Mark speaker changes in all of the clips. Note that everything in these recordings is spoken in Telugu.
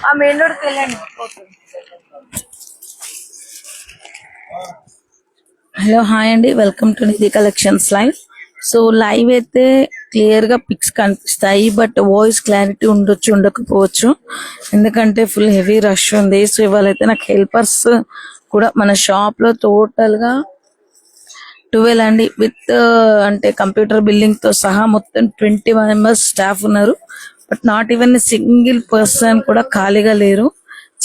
Speaker 1: ఆ మెయిన్ రోడ్కి వెళ్ళండి. హలో హాయ్ అండి, welcome to Nidhi collections live. So live అయితే క్లియర్ గా పిక్స్ కనిపిస్తాయి, బట్ వాయిస్ క్లారిటీ ఉండొచ్చు ఉండకపోవచ్చు, ఎందుకంటే ఫుల్ హెవీ రష్ ఉంది. సో ఇవాళ అయితే నాకు హెల్పర్స్ కూడా మన షాప్ లో టోటల్ గా 12 అండి, విత్ అంటే కంప్యూటర్ బిల్డింగ్ తో సహా మొత్తం 21 మెంబర్స్ స్టాఫ్ ఉన్నారు. But not even single person కూడా ఖాళీగా లేరు.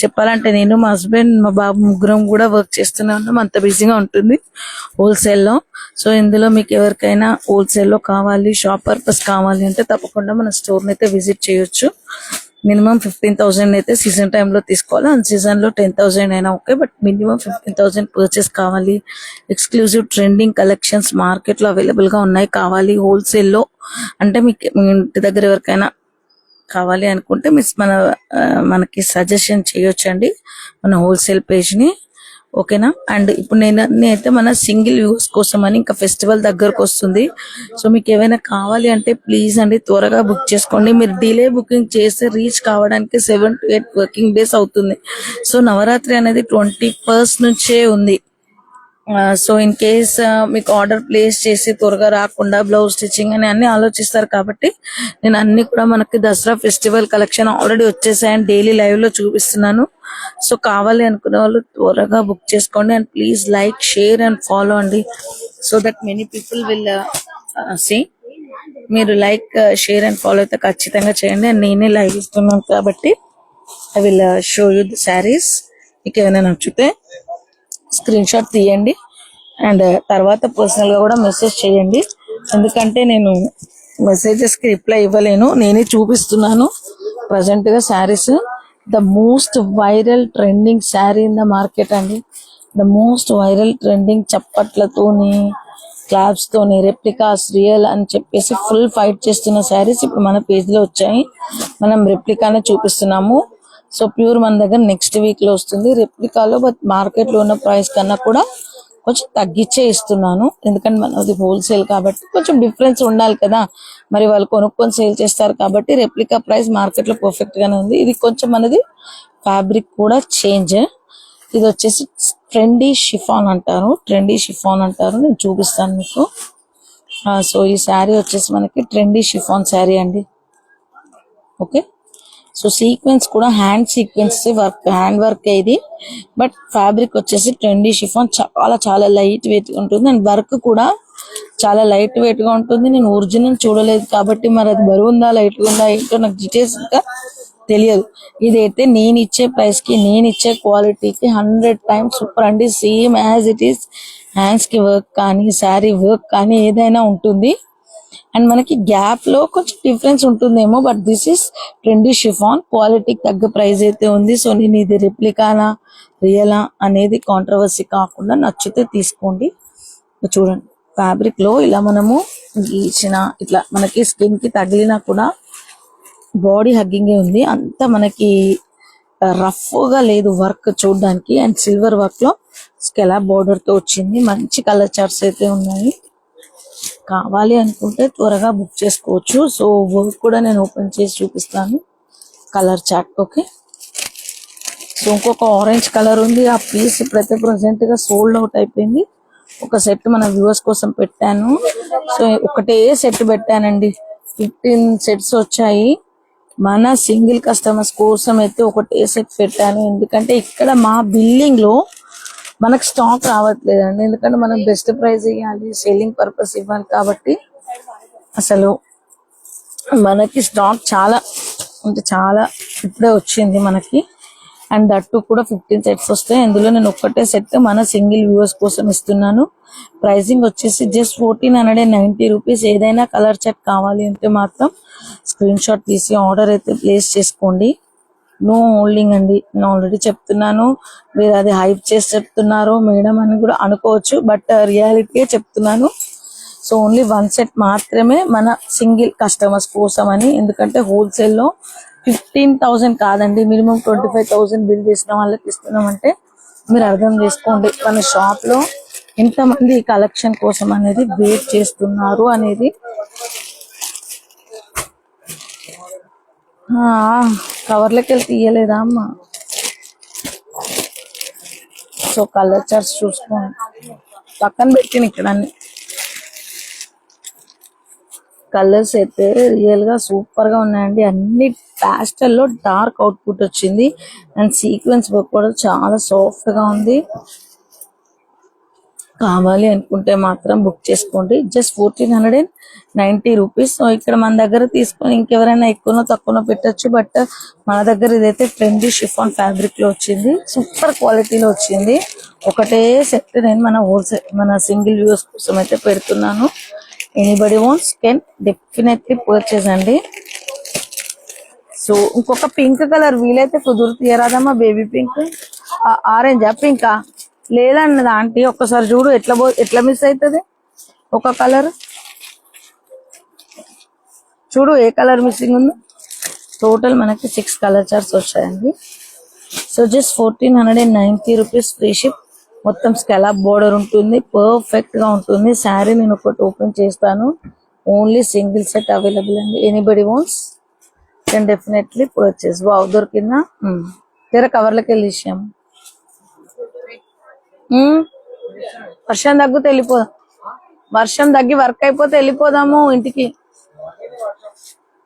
Speaker 1: చెప్పాలంటే నేను, మా హస్బెండ్, మా బాబు ముగ్గురం కూడా వర్క్ చేస్తూనే ఉన్నాం. అంత బిజీగా ఉంటుంది హోల్సేల్ లో. సో ఇందులో మీకు ఎవరికైనా హోల్సేల్ లో కావాలి, షాప్ పర్పస్ కావాలి అంటే తప్పకుండా మన స్టోర్ అయితే విజిట్ చేయొచ్చు. మినిమం 15,000 అయితే సీజన్ టైంలో తీసుకోవాలి. అన్ సీజన్ లో 10,000 అయినా ఓకే, బట్ మినిమం 15,000 పర్చేస్ కావాలి. ఎక్స్క్లూజివ్ ట్రెండింగ్ కలెక్షన్స్ మార్కెట్ లో అవైలబుల్ గా ఉన్నాయి కావాలి హోల్సేల్ లో అంటే మీకు మీ ఇంటి దగ్గర ఎవరికైనా కావాలి అనుకుంటే మనకి సజెషన్ చేయొచ్చండి మన హోల్సేల్ పేజ్ ని, ఓకేనా. అండ్ ఇప్పుడు నేనైతే మన సింగిల్ యూస్ కోసం అని, ఇంకా ఫెస్టివల్ దగ్గరకు వస్తుంది. సో మీకు ఏమైనా కావాలి అంటే ప్లీజ్ అండి త్వరగా బుక్ చేసుకోండి. మీరు డిలే బుకింగ్ చేస్తే రీచ్ కావడానికి 7 to 8 వర్కింగ్ డేస్ అవుతుంది. సో నవరాత్రి అనేది 21st నుంచే ఉంది. సో ఇన్ కేస్ మీకు ఆర్డర్ ప్లేస్ చేసి త్వరగా రాకుండా బ్లౌజ్ స్టిచ్చింగ్ అని అన్ని ఆలోచిస్తారు కాబట్టి నేను అన్ని కూడా మనకి దసరా ఫెస్టివల్ కలెక్షన్ ఆల్రెడీ వచ్చేసాయని డైలీ లైవ్ లో చూపిస్తున్నాను. సో కావాలి అనుకునే వాళ్ళు త్వరగా బుక్ చేసుకోండి. And please like, share and follow అండి, so that many people will see. మీరు లైక్, షేర్ అండ్ ఫాలో అయితే ఖచ్చితంగా చేయండి. అండ్ నేనే లైవ్ ఇస్తున్నాను కాబట్టి I will show you the saris. మీకు ఏమైనా నచ్చితే స్క్రీన్ షాట్ తీయండి అండ్ తర్వాత పర్సనల్ గా కూడా మెసేజ్ చేయండి, ఎందుకంటే నేను మెసేజెస్ కి రిప్లై ఇవ్వలేను. నేనే చూపిస్తున్నాను ప్రజెంట్ గా saris. The most viral trending sari in the market అండి. ద మోస్ట్ వైరల్ ట్రెండింగ్ చప్పట్లతోని, క్లాబ్స్ తోని, రెప్లికాస్, రియల్ అని చెప్పేసి ఫుల్ ఫైట్ చేస్తున్న శారీస్ ఇప్పుడు మన పేజ్ లో వచ్చాయి. మనం రెప్లికానే చూపిస్తున్నాము. సో ప్యూర్ మన దగ్గర నెక్స్ట్ వీక్ లో వస్తుంది రెప్లికాలో, బట్ మార్కెట్ లో ఉన్న ప్రైస్ కన్నా కూడా కొంచెం తగ్గించే ఇస్తున్నాను, ఎందుకంటే మనది హోల్సేల్ కాబట్టి కొంచెం డిఫరెన్స్ ఉండాలి కదా. మరి వాళ్ళు కొనుక్కొని సేల్ చేస్తారు కాబట్టి రెప్లికా ప్రైస్ మార్కెట్ లో పర్ఫెక్ట్ గానే ఉంది. ఇది కొంచెం మనది ఫ్యాబ్రిక్ కూడా చేంజ్. ఇది వచ్చేసి ట్రెండీ షిఫాన్ అంటారు, నేను చూపిస్తాను మీకు. సో ఈ శారీ వచ్చేసి మనకి ట్రెండీ షిఫాన్ శారీ అండి, ఓకే. సో సీక్వెన్స్ కూడా hand sequence work, hand work ఇది, బట్ ఫ్యాబ్రిక్ వచ్చేసి ట్రెండీ షిఫాన్ చాలా చాలా లైట్ వెయిట్ ఉంటుంది. అండ్ వర్క్ కూడా చాలా లైట్ వెయిట్ గా ఉంటుంది. నేను ఒరిజినల్ చూడలేదు కాబట్టి మరి అది బరువు ఉందా లైట్ ఉందా ఏంటో నాకు డీటెయిల్స్ ఇంకా తెలియదు. ఇదైతే నేను ఇచ్చే ప్రైస్ కి, నేను ఇచ్చే క్వాలిటీకి 100 times సూపర్ అండి. Same as it is hands కి వర్క్ కానీ, శారీ వర్క్ కానీ ఏదైనా ఉంటుంది. అండ్ మనకి గ్యాప్ లో కొంచెం డిఫరెన్స్ ఉంటుందేమో, but this is trendy chiffon, క్వాలిటీకి తగ్గ ప్రైస్ అయితే ఉంది. సో నేను ఇది రెప్లికానా రియలా అనేది కాంట్రవర్సీ కాకుండా నచ్చితే తీసుకోండి. చూడండి ఫ్యాబ్రిక్ లో ఇలా మనము గీచిన ఇట్లా మనకి స్కిన్ కి తగిలినా కూడా బాడీ హగ్గింగే ఉంది, అంత మనకి రఫ్ గా లేదు వర్క్ చూడడానికి. అండ్ సిల్వర్ వర్క్ లో స్కెలాప్ బోర్డర్ తో వచ్చింది. మంచి కలర్ చార్ట్స్ అయితే ఉన్నాయి. కావాలి అనుకుంటే త్వరగా బుక్ చేసుకోవచ్చు. సో వర్క్ కూడా నేను ఓపెన్ చేసి చూపిస్తాను, కలర్ చార్ట్, ఓకే. సో ఇంకొక ఆరెంజ్ కలర్ ఉంది, ఆ పీస్ ఇప్పుడైతే ప్రెసెంట్ గా సోల్డ్ అవుట్ అయిపోయింది. ఒక సెట్ మన వ్యూవర్స్ కోసం పెట్టాను. సో ఒకటే సెట్ పెట్టానండి, 15 sets వచ్చాయి. మన సింగిల్ కస్టమర్స్ కోసం అయితే ఒకటే సెట్ పెట్టాను, ఎందుకంటే ఇక్కడ మా బిల్డింగ్ లో మనకు స్టాక్ రావట్లేదండి, ఎందుకంటే మనం బెస్ట్ ప్రైస్ ఇవ్వాలి, సేలింగ్ పర్పస్ ఇవ్వాలి కాబట్టి అసలు మనకి స్టాక్ చాలా అంటే చాలా ఇప్పుడే వచ్చింది మనకి. అండ్ దట్టు కూడా 15 sets వస్తాయి. అందులో నేను ఒక్కటే సెట్ మన సింగిల్ వ్యూవర్స్ కోసం ఇస్తున్నాను. ప్రైసింగ్ వచ్చేసి జస్ట్ 1490 రూపీస్. ఏదైనా కలర్ చార్ట్ కావాలి అంటే మాత్రం స్క్రీన్ షాట్ తీసి ఆర్డర్ అయితే ప్లేస్ చేసుకోండి. నో హోల్డింగ్ అండి, నేను ఆల్రెడీ చెప్తున్నాను. మీరు అది హైప్ చేసి చెప్తున్నారు మేడం అని కూడా అనుకోవచ్చు, బట్ రియాలిటీయే చెప్తున్నాను. సో ఓన్లీ 1 set మాత్రమే మన సింగిల్ కస్టమర్స్ కోసం అని, ఎందుకంటే హోల్సేల్ లో 15,000 కాదండి, మినిమం 25,000 బిల్ చేసిన వాళ్ళకి ఇస్తున్నామంటే మీరు అర్థం చేసుకోండి మన షాప్ లో ఎంతమంది కలెక్షన్ కోసం అనేది వెయిట్ చేస్తున్నారు అనేది. కవర్లోకి వెళ్ళి తీయలేదా అమ్మ? సో కలర్ చార్ట్స్ చూసుకోండి, పక్కన పెట్టిన ఇక్కడ అన్ని కలర్స్ అయితే రియల్ గా సూపర్ గా ఉన్నాయండి. అన్ని ప్యాస్టల్ లో డార్క్ అవుట్పుట్ వచ్చింది అండ్ సీక్వెన్స్ వర్క్ కూడా చాలా సాఫ్ట్ గా ఉంది. కావాలి అనుకుంటే మాత్రం బుక్ చేసుకోండి. Just 1490 rupees. సో ఇక్కడ మన దగ్గర తీసుకొని ఇంకెవరైనా ఎక్కువనో తక్కువనో పెట్టచ్చు. బట్ మన దగ్గర ఇదైతే ట్రెండీ షిఫాన్ ఫ్యాబ్రిక్ లో వచ్చింది, సూపర్ క్వాలిటీలో వచ్చింది. ఒకటే సెట్ నేను మన సింగిల్ యూస్ కోసం అయితే పెడుతున్నాను. Anybody wants can definitely purchase అండి. సో ఇంకొక పింక్ కలర్ వీలైతే కుదురు తీయరాదమ్మా, బేబీ పింక్. ఆరెంజా పింకా? లేదన్నది ఆంటీ, ఒక్కసారి చూడు ఎట్లా మిస్ అవుతుంది. ఒక కలర్ చూడు ఏ కలర్ మిస్సింగ్ ఉందో. టోటల్ మనకి 6 కలర్ చార్ట్స్ వచ్చాయండి. So just 1490 rupees free ship. మొత్తం స్కాలప్ బోర్డర్ ఉంటుంది, పర్ఫెక్ట్ గా ఉంటుంది. శారీ నేను ఒకటి ఓపెన్ చేస్తాను. ఓన్లీ సింగిల్ సెట్ అవైలబుల్ అండి. Anybody wants can definitely purchase. Wow, దొరికిందా? తెర కవర్లకి వెళ్ళి ఇచ్చాము. వర్షం తగ్గితే వెళ్ళిపోదాం. వర్షం తగ్గి వర్క్ అయిపోతే వెళ్ళిపోదాము ఇంటికి.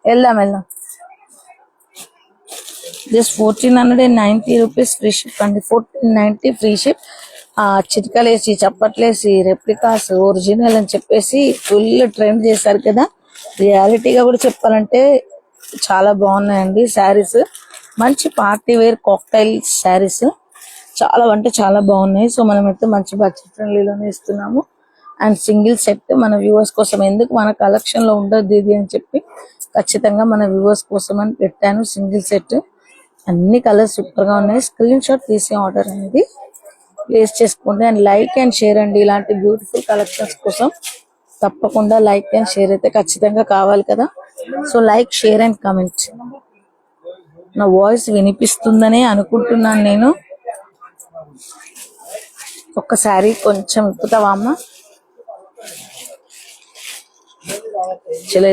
Speaker 1: వెళ్దాం. జస్ట్ 1490 రూపీస్ ఫ్రీ షిప్ అండి. 1490 ఫ్రీ షిప్. చిట్కలేసి చప్పట్లేసి రెప్లికాస్ ఒరిజినల్ అని చెప్పేసి ఫుల్ ట్రెండ్ చేశారు కదా. రియాలిటీగా కూడా చెప్పాలంటే చాలా బాగున్నాయండి శారీస్. మంచి పార్టీ వేర్ కాక్టైల్ శారీస్ చాలా అంటే చాలా బాగున్నాయి. సో మనమైతే మంచి బడ్జెట్ ఫ్రెండ్లీలోనే ఇస్తున్నాము. అండ్ సింగిల్ సెట్ మన వ్యూవర్స్ కోసం, ఎందుకు మన కలెక్షన్ లో ఉండదు ఇది అని చెప్పి ఖచ్చితంగా మన వ్యూవర్స్ కోసం అని పెట్టాను సింగిల్ సెట్. అన్ని కలర్స్ సూపర్ గా ఉన్నాయి. స్క్రీన్ షాట్ తీసి ఆర్డర్ అనేది ప్లేస్ చేసుకోండి. అండ్ లైక్ అండ్ షేర్ అండి. ఇలాంటి బ్యూటిఫుల్ కలెక్షన్స్ కోసం తప్పకుండా లైక్ అండ్ షేర్ అయితే ఖచ్చితంగా కావాలి కదా. So like, share and comment. నా వాయిస్ వినిపిస్తుందనే అనుకుంటున్నాను నేను. ఒక్కసారి కొంచెం ఇప్పుతావా అమ్మ?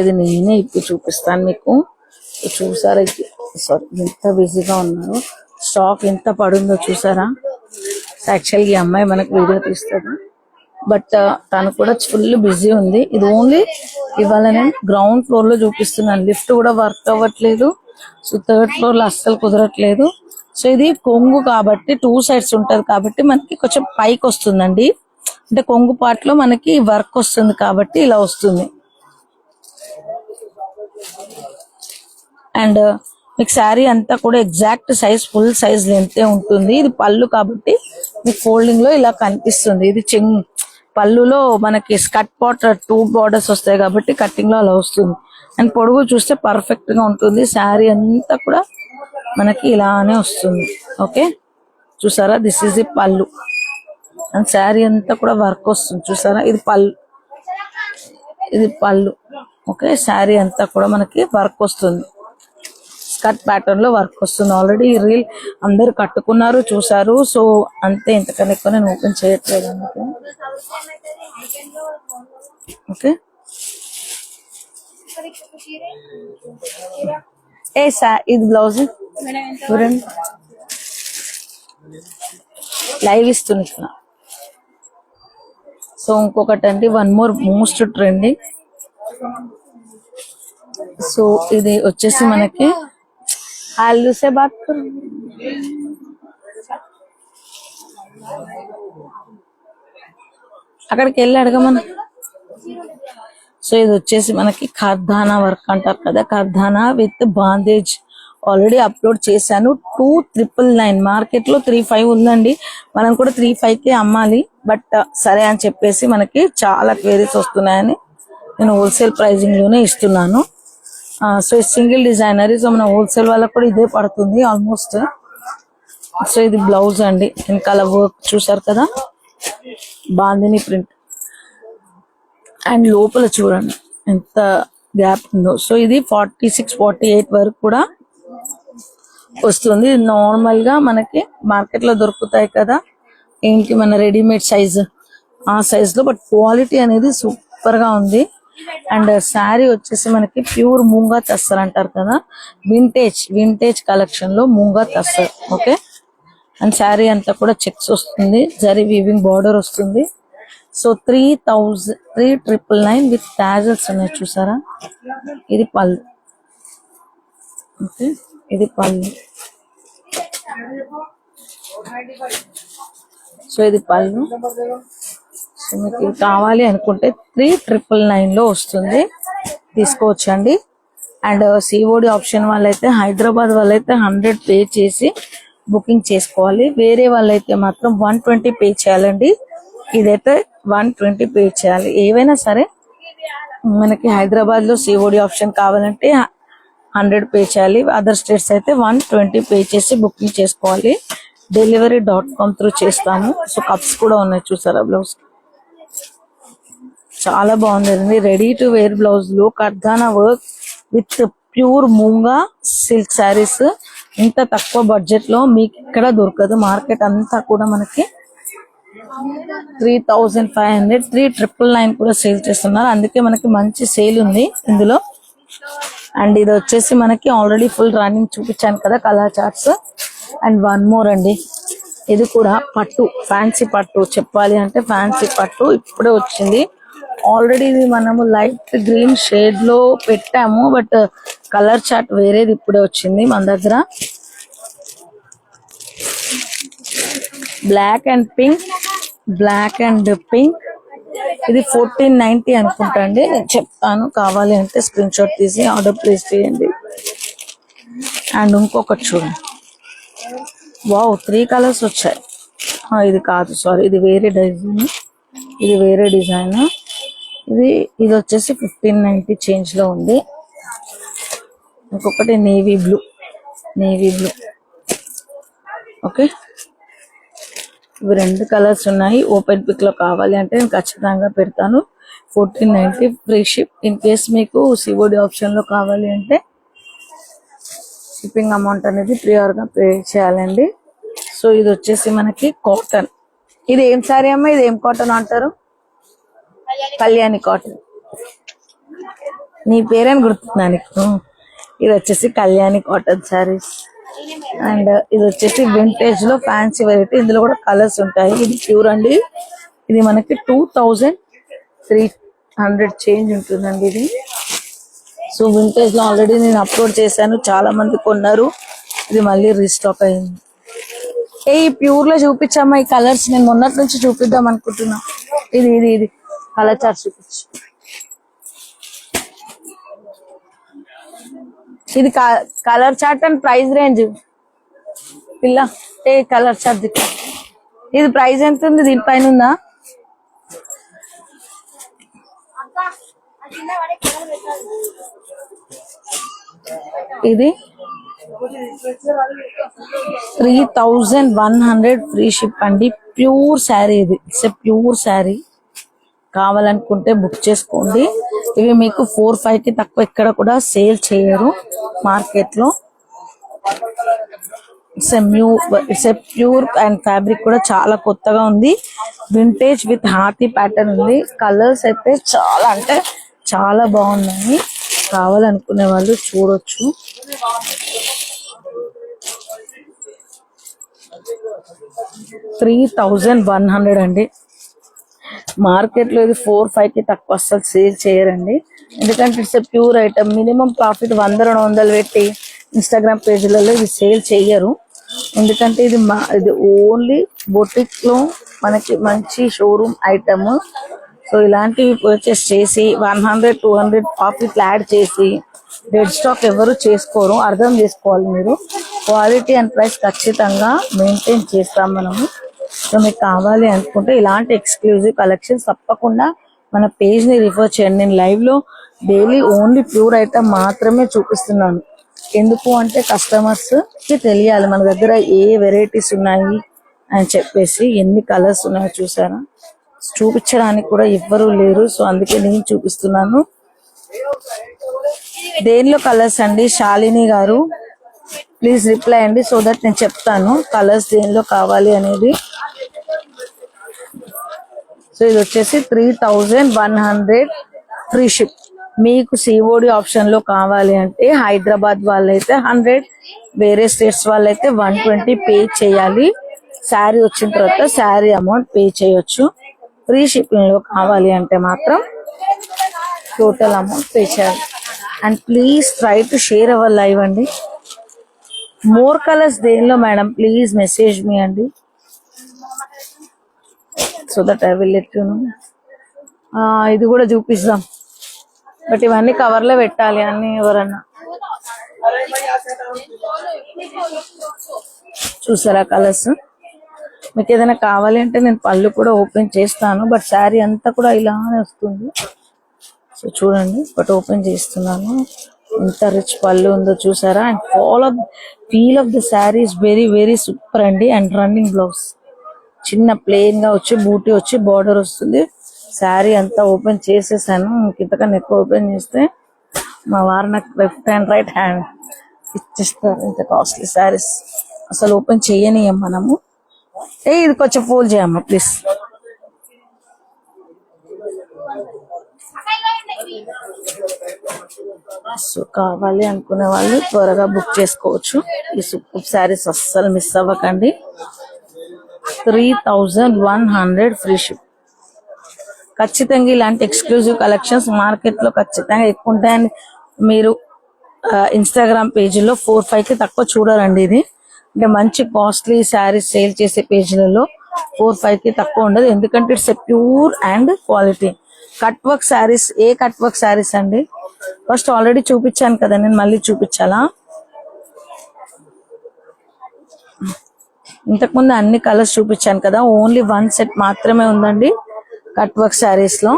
Speaker 1: ఇది నేనే ఇప్పి చూపిస్తాను మీకు. చూసారా? సారీ, ఎంత బిజీగా ఉన్నారు. స్టాక్ ఎంత పడుందో చూసారా? యాక్చువల్గా ఈ అమ్మాయి మనకు వీడియో తీస్తుంది, బట్ తను కూడా ఫుల్ బిజీ ఉంది. ఇది ఓన్లీ ఇవాళ నేను గ్రౌండ్ ఫ్లోర్ లో చూపిస్తున్నాను. లిఫ్ట్ కూడా వర్క్ అవ్వట్లేదు. సో 3rd ఫ్లోర్ లో అస్సలు కుదరట్లేదు. సో ఇది కొంగు కాబట్టి 2 సైడ్స్ ఉంటది కాబట్టి మనకి కొంచెం పైకి వస్తుందండి. అంటే కొంగు పార్ట్ లో మనకి వర్క్ వస్తుంది కాబట్టి ఇలా వస్తుంది. అండ్ మీకు శారీ అంతా కూడా ఎగ్జాక్ట్ సైజ్, ఫుల్ సైజ్ లెంతే ఉంటుంది. ఇది పళ్ళు కాబట్టి మీకు ఫోల్డింగ్ లో ఇలా కనిపిస్తుంది. ఇది పళ్ళులో మనకి స్కర్ట్ పార్ట్ 2 బార్డర్స్ వస్తాయి కాబట్టి కటింగ్ లో అలా వస్తుంది. అండ్ పొడుగు చూస్తే పర్ఫెక్ట్ గా ఉంటుంది. శారీ అంతా కూడా మనకి ఇలానే వస్తుంది. ఓకే, చూసారా? దిస్ ఈజ్ ది పళ్ళు అండ్ శారీ అంతా కూడా వర్క్ వస్తుంది. చూసారా? ఇది పళ్ళు. ఓకే, శారీ అంతా కూడా మనకి వర్క్ వస్తుంది. స్కర్ట్ ప్యాటర్న్ లో వర్క్ వస్తుంది. ఆల్రెడీ రీల్ అందరు కట్టుకున్నారు, చూసారు. సో అంతే, ఇంతకన్నా ఎక్కువ నేను ఓపెన్ చేయట్లేదు అందుకే. ఓకే, ఇది బ్లౌజ్ చూడండి, లైవ్ ఇస్తున్నా. సో ఇంకొకటి అండి, one more most trending. So ఇది వచ్చేసి మనకి ఆలూసే బాత్ అక్కడికి వెళ్ళి అడగమని. సో ఇది వచ్చేసి మనకి కర్దానా వర్క్ అంటారు కదా, కర్దానా విత్ బాందేజ్ ఆల్రెడీ అప్లోడ్ చేశాను. 2,999 మార్కెట్ లో 3,500 ఉందండి. మనం కూడా 3,500కే అమ్మాలి. బట్ సరే అని చెప్పేసి మనకి చాలా క్వేరీస్ వస్తున్నాయని నేను హోల్సేల్ ప్రైజింగ్ లోనే ఇస్తున్నాను. So single designer. సో మన హోల్సేల్ వాళ్ళకి కూడా ఇదే పడుతుంది ఆల్మోస్ట్. సో ఇది బ్లౌజ్ అండి, వెనకాల వర్క్ చూసారు కదా, బాందిని ప్రింట్. అండ్ లోపల చూడండి ఎంత గ్యాప్ ఉందో. సో ఇది 46, 48 వరకు కూడా వస్తుంది. నార్మల్ గా మనకి మార్కెట్ లో దొరుకుతాయి కదా, ఏంటి మన రెడీమేడ్ సైజ్, ఆ సైజ్ లో. బట్ క్వాలిటీ అనేది సూపర్ గా ఉంది. అండ్ శారీ వచ్చేసి మనకి ప్యూర్ మూంగా తస్సర్ అంటారు కదా, వింటేజ్ కలెక్షన్ లో మూంగా తస్సర్. ఓకే, అండ్ శారీ అంతా కూడా చెక్స్ వస్తుంది, జరీ వీవింగ్ బార్డర్ వస్తుంది. సో 3,999 విత్ టాజల్స్ ఉన్నాయి చూసారా. ఇది పళ్ళు. ఓకే, ఇది పళ్ళు. సో ఇది పళ్ళు. సో మీకు ఇది కావాలి అనుకుంటే 3,999 లో వస్తుంది, తీసుకోవచ్చండి. అండ్ సిఓడి ఆప్షన్ వాళ్ళైతే, హైదరాబాద్ వాళ్ళైతే 100 పే చేసి బుకింగ్ చేసుకోవాలి. వేరే వాళ్ళైతే మాత్రం 120 పే చేయాలండి. ఇదైతే 120 పే చేయాలి. ఏవైనా సరే మనకి హైదరాబాద్ లో సిఓడి ఆప్షన్ కావాలంటే 100 పే చేయాలి. అదర్ స్టేట్స్ అయితే 120 పే చేసి బుకింగ్ చేసుకోవాలి. delivery.com త్రూ చేస్తాము. సో కప్స్ కూడా ఉన్నాయి చూసారా. బ్లౌజ్ చాలా బాగుందండి. రెడీ టు వేర్ బ్లౌజ్ లో కర్దానా work with pure moonga silk saris. ఇంత తక్కువ బడ్జెట్ లో మీకు ఇక్కడ దొరకదు. మార్కెట్ అంతా కూడా మనకి 3,500, 3,999 కూడా సేల్ చేస్తున్నారు. అందుకే మనకి మంచి సేల్ ఉంది ఇందులో. అండ్ ఇది వచ్చేసి మనకి ఆల్రెడీ ఫుల్ రన్నింగ్ చూపించాను కదా, colour charts. And one more అండి, ఇది కూడా పట్టు, ఫ్యాన్సీ పట్టు. చెప్పాలి అంటే ఫ్యాన్సీ పట్టు ఇప్పుడే వచ్చింది. ఆల్రెడీ ఇది మనము లైట్ గ్రీన్ షేడ్ లో పెట్టాము, బట్ కలర్ చార్ట్ వేరేది ఇప్పుడే వచ్చింది మన దగ్గర. బ్లాక్ అండ్ పింక్, ఇది 1490 అనుకుంటా అండి. నేను చెప్తాను, కావాలి అంటే స్క్రీన్ షాట్ తీసి ఆర్డర్ ప్లేస్ చేయండి. అండ్ ఇంకొకటి చూడండి, వావ్ 3 కలర్స్ వచ్చాయి. ఇది కాదు, సారీ, ఇది వేరే డిజైన్. ఇది వచ్చేసి 1590 చేంజ్ లో ఉంది. ఇంకొకటి నేవీ బ్లూ. ఓకే, ఇవి 2 కలర్స్ ఉన్నాయి. ఓపెన్ పిక్ లో కావాలి అంటే నేను ఖచ్చితంగా పెడతాను. 1490 ఫ్రీ షిప్. ఇన్ కేస్ మీకు సిఓడి ఆప్షన్ లో కావాలి అంటే షిప్పింగ్ అమౌంట్ అనేది ప్రియర్ గా పే చేయాలండి. సో ఇది వచ్చేసి మనకి కాటన్. ఇది ఏం సారీ అమ్మా, ఇది ఏం కాటన్ అంటారు? కళ్యాణి కాటన్. నీ పేరేం గుర్తుందా నీకు? ఇది వచ్చేసి కళ్యాణి కాటన్ శారీస్. అండ్ ఇది వచ్చేసి వింటేజ్ లో ఫ్యాన్సీ వెరైటీ. ఇందులో కూడా కలర్స్ ఉంటాయి. ఇది ప్యూర్ అండి. ఇది మనకి 2,300 చేంజ్ ఉంటుందండి ఇది. సో వింటేజ్ లో ఆల్రెడీ నేను అప్లోడ్ చేశాను, చాలా మంది కొన్నారు. ఇది మళ్ళీ రీస్టాక్ అయింది. ఈ ప్యూర్ లో చూపించమ్మా ఈ కలర్స్. నేను మొన్నటి నుంచి చూపిద్దాం అనుకుంటున్నా. ఇది కలర్ చార్ట్ చూపించు. ఇది colour chart and price range పిల్ల. కలర్ చార్ట్ ఇది ప్రైస్ ఎంత ఉంది? దీనిపైన ఉందా? ఇది 3,100 ఫ్రీ షిప్ అండి. ప్యూర్ శారీ. ఇది ఇట్స్ ప్యూర్ శారీ. కావాలనుకుంటే బుక్ చేసుకోండి. ఇవి మీకు 4-5 కి తక్కువ ఎక్కడ కూడా సేల్ చేయరు మార్కెట్ లో. ఇట్స్ ప్యూర్ అండ్ ఫ్యాబ్రిక్ కూడా చాలా కొత్తగా ఉంది. వింటేజ్ విత్ హాతీ ప్యాటర్న్ ఉంది. కలర్స్ అయితే చాలా అంటే చాలా బాగున్నాయి. కావాలనుకునే వాళ్ళు చూడొచ్చు. $3,100 అండి. మార్కెట్ లో ఇది 4-5 కి తక్కువ అసలు సేల్ చేయరండి. ఎందుకంటే it's pure item. Minimum profit 100-200 పెట్టి ఇన్స్టాగ్రామ్ పేజీలలో ఇది సేల్ చేయరు. ఎందుకంటే ఇది ఓన్లీ బొటిక్ లో మనకి మంచి షోరూమ్ ఐటమ్. సో ఇలాంటివి పర్చేస్ చేసి 100-200 ప్రాఫిట్ యాడ్ చేసి డెడ్ స్టాక్ ఎవరు చేసుకోరు. అర్థం చేసుకోవాలి మీరు. క్వాలిటీ అండ్ ప్రైస్ ఖచ్చితంగా మెయింటైన్ చేస్తాం మనము. సో మీకు కావాలి అనుకుంటే ఇలాంటి ఎక్స్క్లూజివ్ కలెక్షన్స్ తప్పకుండా మన పేజ్ ని రిఫర్ చేయండి. నేను లైవ్ లో డైలీ ఓన్లీ ప్యూర్ ఐటమ్ మాత్రమే చూపిస్తున్నాను. ఎందుకు అంటే కస్టమర్స్ కి తెలియాలి మన దగ్గర ఏ వెరైటీస్ ఉన్నాయి అని చెప్పేసి. ఎన్ని కలర్స్ ఉన్నాయో చూసారా. చూపించడానికి కూడా ఎవ్వరూ లేరు. సో అందుకే నేను చూపిస్తున్నాను. దేనిలో కలర్స్ అండి? శాలిని గారు ప్లీజ్ రిప్లై అండి, సో దట్ నేను చెప్తాను కలర్స్ దేనిలో కావాలి అనేది. సో ఇది వచ్చేసి 3,100 ఫ్రీ షిప్. మీకు సిఓడి ఆప్షన్ లో కావాలి అంటే హైదరాబాద్ వాళ్ళైతే 100, వేరే స్టేట్స్ వాళ్ళైతే 120 పే చేయాలి. శారీ వచ్చిన తర్వాత శారీ అమౌంట్ పే చేయొచ్చు. ఫ్రీ షిప్పింగ్ లో కావాలి అంటే మాత్రం టోటల్ అమౌంట్ పే చేయాలి. And please try to share our live అండి. మోర్ కలర్స్ దేనిలో మేడం ప్లీజ్ మెసేజ్ మీ అండి, so that I will let you know. ఇది కూడా చూపిస్తాం, బట్ ఇవన్నీ కవర్ లో పెట్టాలి అన్ని. ఎవరన్నా చూసారా కలర్స్? మీకు ఏదైనా కావాలి అంటే నేను పళ్ళు కూడా ఓపెన్ చేస్తాను, బట్ శారీ అంతా కూడా ఇలానే వస్తుంది. సో చూడండి, బట్ ఓపెన్ చేస్తున్నాను. ఎంత రిచ్ పళ్ళు ఉందో చూసారా? And feel of the sari is very very super అండి. అండ్ రన్నింగ్ బ్లౌజ్ చిన్న ప్లెయిన్ గా వచ్చి బూటీ వచ్చి బార్డర్ వస్తుంది. శారీ అంతా ఓపెన్ చేసేసాను. ఇంతకన్నా ఎక్కువ ఓపెన్ చేస్తే మా వారు నాకు లెఫ్ట్ హ్యాండ్ రైట్ హ్యాండ్ ఇచ్చేస్తారు. ఇంత కాస్ట్లీ శారీస్ అసలు ఓపెన్ చేయనియం మనము. ఇది కొంచెం ఫోల్డ్ చేయమ్మా ప్లీజ్. సో కావాలి అనుకునే వాళ్ళు త్వరగా బుక్ చేసుకోవచ్చు. ఈ సూపర్ శారీస్ అస్సలు మిస్ అవ్వకండి. 3100 ఫ్రీ షిప్. ఖచ్చితంగా ఇలాంటి ఎక్స్క్లూజివ్ కలెక్షన్స్ మార్కెట్ లో ఖచ్చితంగా ఎక్కువ ఉంటాయని మీరు ఇన్స్టాగ్రామ్ పేజీలో 4-5 కి తక్కువ చూడరండి. ఇది అంటే మంచి కాస్ట్లీ శారీస్ సేల్ చేసే పేజీలలో 4-5 కి తక్కువ ఉండదు. ఎందుకంటే it's a pure and quality cut work saris. ఏ కట్ వర్క్ శారీస్ అండి? ఫస్ట్ ఆల్రెడీ చూపించాను కదా, నేను మళ్ళీ చూపించాలా? ఇంతకుముందు అన్ని కలర్స్ చూపించాను కదా, ఓన్లీ 1 సెట్ మాత్రమే ఉందండి కట్ వర్క్ శారీస్ లో.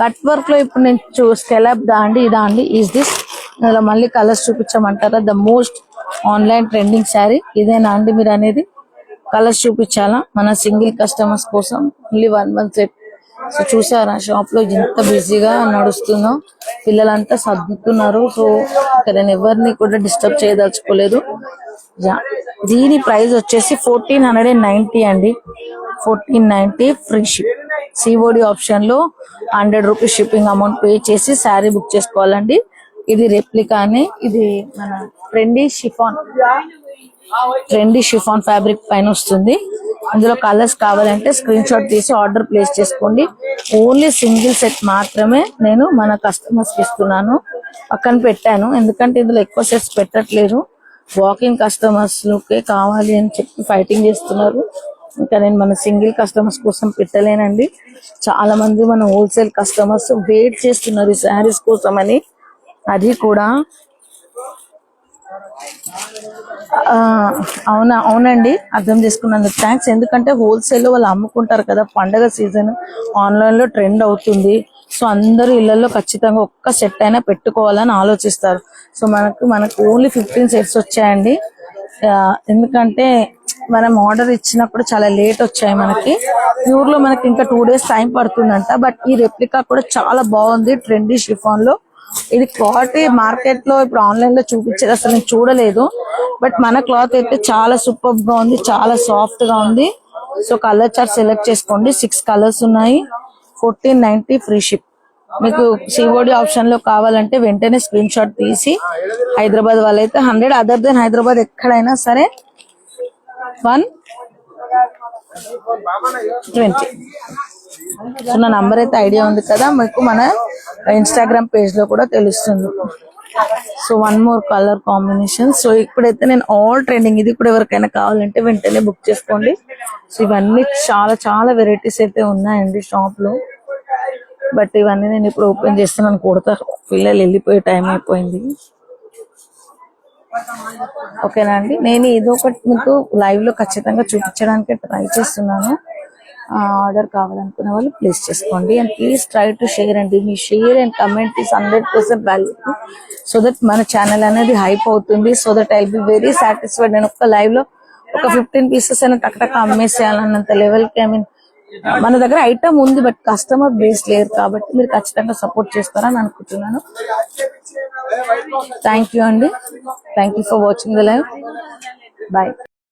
Speaker 1: కట్ వర్క్ లో ఇప్పుడు నేను స్కెలప్ దాండి ఇదాండి ఈజ్ దిస్. ఇలా మళ్ళీ కలర్స్ చూపించమంటారా? The most online trending sari ఇదేనా అండి మీరు అనేది? కలర్స్ చూపించాలా మన సింగిల్ కస్టమర్స్ కోసం? Only 1 set. సో చూసారా షాప్ లో ఎంత బిజీగా నడుస్తుందో, పిల్లలంతా సర్దుతున్నారు. సో ఇక్కడ నేను ఎవరిని కూడా డిస్టర్బ్ చేయదలుచుకోలేదు. దీని ప్రైస్ వచ్చేసి 1490 అండి. 1490 ఫ్రీ షిప్. సిఓడి ఆప్షన్ లో 100 రూపీస్ షిప్పింగ్ అమౌంట్ పే చేసి శారీ బుక్ చేసుకోవాలండి. ఇది రెప్లికానే. ఇది మన ట్రెండీ షిఫాన్ ఫ్యాబ్రిక్ పైన వస్తుంది. ఇందులో కలర్స్ కావాలంటే స్క్రీన్ షాట్ తీసి ఆర్డర్ ప్లేస్ చేసుకోండి. ఓన్లీ సింగిల్ సెట్ మాత్రమే నేను మన కస్టమర్స్ కి ఇస్తున్నాను. పక్కన పెట్టాను ఎందుకంటే ఇందులో ఎక్కువ సెట్స్ పెట్టట్లేదు. వాకింగ్ కస్టమర్స్ కే కావాలి అని చెప్పి ఫైటింగ్ చేస్తున్నారు. ఇంకా నేను మన సింగిల్ కస్టమర్స్ కోసం పెట్టలేనండి. చాలా మంది మన హోల్సేల్ కస్టమర్స్ వెయిట్ చేస్తున్నారు ఈ శారీస్ కోసం అని. అది కూడా అవునండి, అర్థం చేసుకున్నందుకు థ్యాంక్స్. ఎందుకంటే హోల్సేల్ లో వాళ్ళు అమ్ముకుంటారు కదా, పండగ సీజన్ ఆన్లైన్ లో ట్రెండ్ అవుతుంది. సో అందరూ ఇళ్లలో ఖచ్చితంగా ఒక్క సెట్ అయినా పెట్టుకోవాలని ఆలోచిస్తారు. సో మనకు ఓన్లీ 15 సెట్స్ వచ్చాయండి. ఎందుకంటే మనం ఆర్డర్ ఇచ్చినప్పుడు చాలా లేట్ వచ్చాయి మనకి. ప్యూర్ లో మనకి ఇంకా 2 days టైం పడుతుందంట. బట్ ఈ రెప్లికా కూడా చాలా బాగుంది ట్రెండీ షిఫాన్ లో. ఇది క్లాత్ మార్కెట్ లో ఇప్పుడు ఆన్లైన్ లో చూపించేది అసలు నేను చూడలేదు. బట్ మన క్లాత్ అయితే చాలా సూపర్ గా ఉంది, చాలా సాఫ్ట్ గా ఉంది. సో కలర్ చార్ట్ సెలెక్ట్ చేసుకోండి. 6 కలర్స్ ఉన్నాయి. 1490 ఫ్రీ షిప్. మీకు సిఓడి ఆప్షన్ లో కావాలంటే వెంటనే స్క్రీన్ షాట్ తీసి, హైదరాబాద్ వాళ్ళైతే 100, అదర్ దెన్ హైదరాబాద్ ఎక్కడైనా సరే 120. సో నా నంబర్ అయితే ఐడియా ఉంది కదా మీకు, మన ఇన్స్టాగ్రామ్ పేజ్ లో కూడా తెలుస్తుంది. So 1 more colour combination. So ఇప్పుడైతే నేను ఆల్ ట్రెండింగ్, ఇది కూడా ఎవరికైనా కావాలంటే వెంటనే బుక్ చేసుకోండి. సో ఇవన్నీ చాలా చాలా వెరైటీస్ అయితే ఉన్నాయండి షాప్ లో. బట్ ఇవన్నీ నేను ఇప్పుడు ఓపెన్ చేస్తున్నాను, కొడతారు పిల్లలు, వెళ్ళిపోయే టైం అయిపోయింది. ఓకేనా అండి, నేను ఏదో ఒకటి మీకు లైవ్ లో ఖచ్చితంగా చూపించడానికి ట్రై చేస్తున్నాను. ఆర్డర్ కావాలనుకునే వాళ్ళు ప్లేస్ చేసుకోండి. And please try to share అండి. మీ share and comment is 100% value. So that మన ఛానల్ అనేది హైప్ అవుతుంది. So that I be very satisfied. నేను ఒక లైవ్ లో ఒక 15 pieces అయినా టక్ అమ్మేసేయాలన్నంత లెవెల్ కి. మన దగ్గర ఐటమ్ ఉంది, బట్ కస్టమర్ బేస్ లేరు. కాబట్టి మీరు ఖచ్చితంగా సపోర్ట్ చేస్తారని అనుకుంటున్నాను. థ్యాంక్ యూ అండి. Thank you for watching the live. Bye.